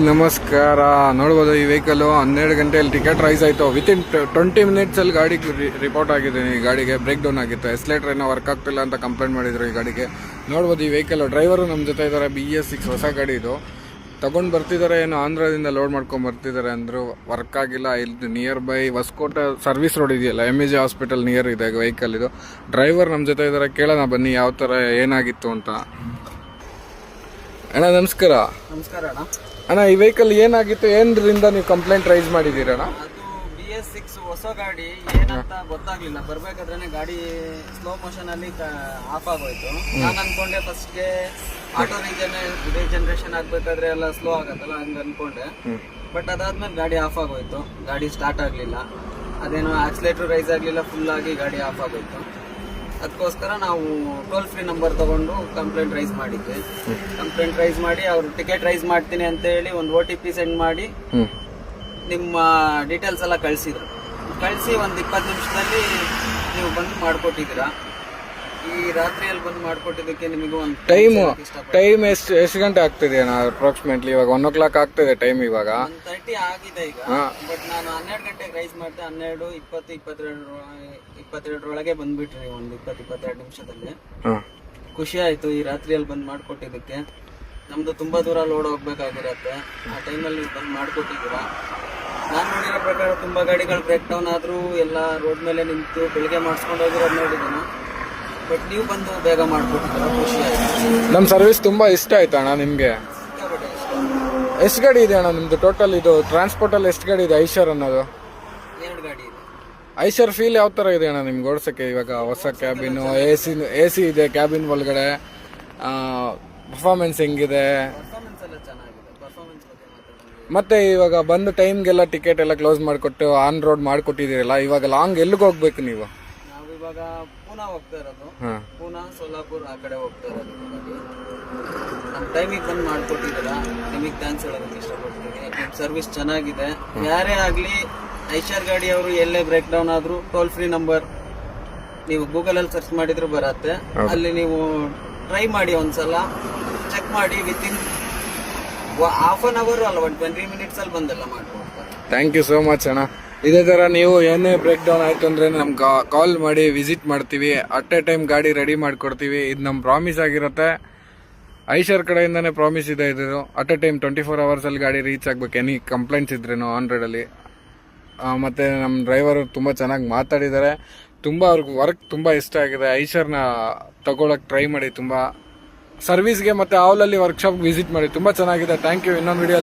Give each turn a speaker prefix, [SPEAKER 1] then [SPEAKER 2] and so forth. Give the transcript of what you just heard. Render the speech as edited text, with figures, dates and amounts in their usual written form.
[SPEAKER 1] ನಮಸ್ಕಾರ. ನೋಡ್ಬೋದು ಈ ವೆಹಿಕಲ್ 12 ಗಂಟೆಯಲ್ಲಿ ಟಿಕೆಟ್ ರೈಸ್ ಆಯಿತು. ವಿತಿನ್ 20 ಮಿನಿಟ್ಸಲ್ಲಿ ಗಾಡಿ ರಿಪೋರ್ಟ್ ಆಗಿದ್ದೀನಿ. ಈ ಗಾಡಿಗೆ ಬ್ರೇಕ್ ಡೌನ್ ಆಗಿತ್ತು. ಎಸ್ಲೇಟರ್ ಏನೋ ವರ್ಕ್ ಆಗ್ತಿಲ್ಲ ಅಂತ ಕಂಪ್ಲೇಂಟ್ ಮಾಡಿದ್ರು ಈ ಗಾಡಿಗೆ. ನೋಡ್ಬೋದು ಈ ವೆಹಿಕಲ್ ಡ್ರೈವರು ನಮ್ಮ ಜೊತೆ ಇದ್ದಾರೆ. BS6 ಹೊಸ ಗಾಡಿ ಇದು. ತಗೊಂಡು ಬರ್ತಿದ್ದಾರೆ, ಏನು ಆಂಧ್ರದಿಂದ ಲೋಡ್ ಮಾಡ್ಕೊಂಡು ಬರ್ತಿದ್ದಾರೆ ಅಂದರು. ವರ್ಕ್ ಆಗಿಲ್ಲ. ಇಲ್ಲಿ nearby Hosakote service road ಇದೆಯಲ್ಲ, MAG ಹಾಸ್ಪಿಟಲ್ ನಿಯರ್ ಇದೆ ವೆಹಿಕಲ್ ಇದು. ಡ್ರೈವರ್ ನಮ್ಮ ಜೊತೆ ಇದ್ದಾರೆ. ಕೇಳೋಣ ಬನ್ನಿ ಯಾವ ಥರ ಏನಾಗಿತ್ತು ಅಂತ. ಅಣ್ಣ ನಮಸ್ಕಾರ.
[SPEAKER 2] ನಮಸ್ಕಾರ ಅಣ್ಣ.
[SPEAKER 1] ಅಣ್ಣ ಈ ವೆಹಿಕಲ್ ಏನಾಗಿತ್ತು, ಏನರಿಂದ ನೀವು ಕಂಪ್ಲೇಂಟ್ ರೈಸ್ ಮಾಡಿದ್ದೀರಣ್ಣ?
[SPEAKER 2] ಅದು BS6 ಹೊಸ ಗಾಡಿ, ಏನಂತ ಗೊತ್ತಾಗ್ಲಿಲ್ಲ. ಬರ್ಬೇಕಾದ್ರೆ ಗಾಡಿ ಸ್ಲೋ ಮೋಷನ್ ಅಲ್ಲಿ ಆಫ್ ಆಗೋಯ್ತು. ನಾನು ಅನ್ಕೊಂಡೆ ಫಸ್ಟ್ಗೆ ಆಟೋ ಜನರೇಷನ್ ಆಗ್ಬೇಕಾದ್ರೆ ಎಲ್ಲ ಸ್ಲೋ ಆಗತ್ತಲ್ಲ ಹಂಗ ಅನ್ಕೊಂಡೆ. ಬಟ್ ಅದಾದ್ಮೇಲೆ ಗಾಡಿ ಆಫ್ ಆಗೋಯ್ತು. ಗಾಡಿ ಸ್ಟಾರ್ಟ್ ಆಗ್ಲಿಲ್ಲ. ಅದೇನೋ ಆಕ್ಸಿಲೇಟರ್ ರೈಸ್ ಆಗ್ಲಿಲ್ಲ, ಫುಲ್ ಆಗಿ ಗಾಡಿ ಆಫ್ ಆಗೋಯ್ತು. ಅದಕ್ಕೋಸ್ಕರ ನಾವು ಟೋಲ್ ಫ್ರೀ ನಂಬರ್ ತಗೊಂಡು ಕಂಪ್ಲೇಂಟ್ ರೈಸ್ ಮಾಡಿದ್ವಿ. ಕಂಪ್ಲೇಂಟ್ ರೈಸ್ ಮಾಡಿ ಅವ್ರು ಟಿಕೆಟ್ ರೈಸ್ ಮಾಡ್ತೀನಿ ಅಂತ ಹೇಳಿ ಒಂದು OTP ಸೆಂಡ್ ಮಾಡಿ ನಿಮ್ಮ ಡೀಟೇಲ್ಸ್ ಎಲ್ಲ ಕಳಿಸಿದ್ರು. ಕಳಿಸಿ ಒಂದು 20 ನಿಮಿಷದಲ್ಲಿ ನೀವು ಬಂದು ಮಾಡಿಕೊಟ್ಟಿದ್ದೀರಾ. ಈ ರಾತ್ರಿಯಲ್ಲಿ ಬಂದು ಮಾಡಿಕೊಟ್ಟಿದ್ದಕ್ಕೆ ನಿಮಗೂ ಒಂದು
[SPEAKER 1] ಟೈಮ್ ಎಷ್ಟು ಗಂಟೆ ಆಗ್ತಿದೆ ಅಣ್ಣ? ಅಪ್ರಾಕ್ಸಿಮೇಟ್ಲಿ ಇವಾಗ 1 o'clock ಆಗ್ತಿದೆ ಟೈಮ್. ಇವಾಗ
[SPEAKER 2] 1:30 ಆಗಿದೆ ಈಗ. ಬಟ್ ನಾನು 12 ಗಂಟೆಗೆ ರೈಸ್ ಮಾಡಿದೆ. 12, 20, 22 ಬಂದ್ಬಿಟ್ರಿ. ಒಂದು 20-22 ನಿಮಿಷದಲ್ಲಿ. ಖುಷಿ ಆಯ್ತು ಈ ರಾತ್ರಿಯಲ್ಲಿ ಬಂದು ಮಾಡಿಕೊಟ್ಟಿದ್ದಕ್ಕೆ. ನಮ್ದು ತುಂಬಾ ದೂರ ಲೋಡ್ ಹೋಗ್ಬೇಕಾಗಿರತ್ತೆ. ಆ ಟೈಮಲ್ಲಿ ನೀವು ಬಂದು ಮಾಡಿಕೊಟ್ಟಿದ್ದೀರಾ. ನಾನು ನೋಡಿರೋ ಪ್ರಕಾರ ತುಂಬಾ ಗಾಡಿಗಳು ಬ್ರೇಕ್ ಡೌನ್ ಆದ್ರೂ ಎಲ್ಲ ರೋಡ್ ಮೇಲೆ ನಿಂತು ಬೆಳಿಗ್ಗೆ ಮಾಡಿಸ್ಕೊಂಡು ಹೋಗಿರೋದು ನೋಡಿದ್ದೀನಿ. ಬಟ್ ನೀವು ಬಂದು ಬೇಗ ಮಾಡಿಕೊಟ್ಟಿದ್ದೀರಾ, ಖುಷಿ ಆಯ್ತು.
[SPEAKER 1] ನಮ್ಮ ಸರ್ವಿಸ್ ತುಂಬಾ ಇಷ್ಟ ಆಯ್ತು ಅಣ್ಣ ನಿಮ್ಗೆ. ಎಷ್ಟು ಗಾಡಿ ಇದೆ ಅಣ್ಣ ನಿಮ್ದು ಟೋಟಲ್? ಇದು ಟ್ರಾನ್ಸ್ಪೋರ್ಟ್ ಅಲ್ಲಿ ಎಷ್ಟು ಗಾಡಿ ಇದೆ? ಐಶರ್ ಅನ್ನೋದು
[SPEAKER 2] 2 ಗಾಡಿ ಇದೆ.
[SPEAKER 1] ಐಶರ್ ಫೀಲ್ ಯಾವ ತರ ಇದೆ ಅಣ್ಣ ನಿಮ್ಗೆ ಓಡಿಸಕ್ಕೆ? ಇವಾಗ ಹೊಸ ಕ್ಯಾಬಿನ್, AC ಇದೆ ಕ್ಯಾಬಿನ್ ಒಳಗಡೆ. ಪರ್ಫಾರ್ಮೆನ್ಸ್ ಹೆಂಗಿದೆ?
[SPEAKER 2] ಪರ್ಫಾರ್ಮೆನ್ಸ್ ಎಲ್ಲ ಚೆನ್ನಾಗಿದೆ. ಪರ್ಫಾರ್ಮೆನ್ಸ್ ಬಗ್ಗೆ ಮಾತಾಡೋದು.
[SPEAKER 1] ಮತ್ತೆ ಇವಾಗ ಬಂದು ಟೈಮ್ಗೆಲ್ಲ ಟಿಕೆಟ್ ಎಲ್ಲ ಕ್ಲೋಸ್ ಮಾಡಿಕೊಟ್ಟು ಆನ್ ರೋಡ್ ಮಾಡಿಕೊಟ್ಟಿದ್ದೀರಲ್ಲ, ಇವಾಗ ಲಾಂಗ್ ಎಲ್ಲಿಗೆ ಹೋಗ್ಬೇಕು ನೀವು?
[SPEAKER 2] ನಾವು ಇವಾಗ ಪೂನಾ ಹೋಗ್ತಾ ಇರೋದು. ಪೂನಾ, ಸೋಲಾಪುರ್ ಆ ಕಡೆ ಹೋಗ್ತಾ ಇರೋದು. ನಮ್ಮ ಟೈಮಿಗೆ ಬಂದು ಮಾಡಿಕೊಟ್ಟಿದ್ದೀರಾ, ನಿಮಗೆ ಥ್ಯಾಂಕ್ಸ್ ಹೇಳೋದಕ್ಕೆ ಇಷ್ಟಪಡ್ತೀನಿ. ನಿಮ್ಮ ಸರ್ವಿಸ್ ಚೆನ್ನಾಗಿದೆ. ಯಾರೇ ಆಗಲಿ ಐಶರ್ ಗಾಡಿ ಅವರು ಎಲ್ಲೇ ಬ್ರೇಕ್ ಡೌನ್ ಆದ್ರೂ ಟೋಲ್ ಫ್ರೀ ನಂಬರ್ ನೀವು ಗೂಗಲಲ್ಲಿ ಸರ್ಚ್ ಮಾಡಿದ್ರು ಬರತ್ತೆ. ಅಲ್ಲಿ ನೀವು ಟ್ರೈ ಮಾಡಿ, ಒಂದ್ಸಲ ಚೆಕ್ ಮಾಡಿ. ವಿತಿನ್ ಹಾಫ್ ಅನ್ ಅವರ್ ಅಲ್ಲ, 20 ಮಿನಿಟ್ಸ್ ಅಲ್ಲಿ ಬಂದೆಲ್ಲ ಮಾಡ್ಕೊಡ್ತಾರೆ.
[SPEAKER 1] ಥ್ಯಾಂಕ್ ಯು ಸೋ ಮಚ್ ಅಣ್ಣ. ಇದೇ ಥರ ನೀವು ಏನೇ ಬ್ರೇಕ್ ಡೌನ್ ಆಯಿತು ಅಂದರೆ ನಮ್ಗೆ ಕಾಲ್ ಮಾಡಿ ವಿಸಿಟ್ ಮಾಡ್ತೀವಿ. ಅಟ್ ಎ ಟೈಮ್ ಗಾಡಿ ರೆಡಿ ಮಾಡಿಕೊಡ್ತೀವಿ. ಇದು ನಮ್ಮ ಪ್ರಾಮಿಸ್ ಆಗಿರುತ್ತೆ. ಐಶರ್ ಕಡೆಯಿಂದನೇ ಪ್ರಾಮಿಸ್ ಇದೆ ಇದು. ಅಟ್ ಎ ಟೈಮ್ 24 ಅವರ್ಸಲ್ಲಿ ಗಾಡಿ ರೀಚ್ ಆಗಬೇಕು. ಎನಿ ಕಂಪ್ಲೇಂಟ್ಸ್ ಇದ್ರೇನು ಆನ್ ರೋಡಲ್ಲಿ. ಮತ್ತು ನಮ್ಮ ಡ್ರೈವರು ತುಂಬ ಚೆನ್ನಾಗಿ ಮಾತಾಡಿದ್ದಾರೆ. ತುಂಬ ಅವ್ರಿಗೆ ವರ್ಕ್ ತುಂಬ ಇಷ್ಟ ಆಗಿದೆ. ಐಶರ್ನ ತಗೊಳಕ್ಕೆ ಟ್ರೈ ಮಾಡಿ. ತುಂಬ ಸರ್ವಿಸ್ಗೆ ಮತ್ತು ಆವಲಲ್ಲಿ ವರ್ಕ್ಶಾಪ್ ವಿಸಿಟ್ ಮಾಡಿ. ತುಂಬ ಚೆನ್ನಾಗಿದೆ. Thank you. ಇನ್ನೊಂದು ವಿಡಿಯೋ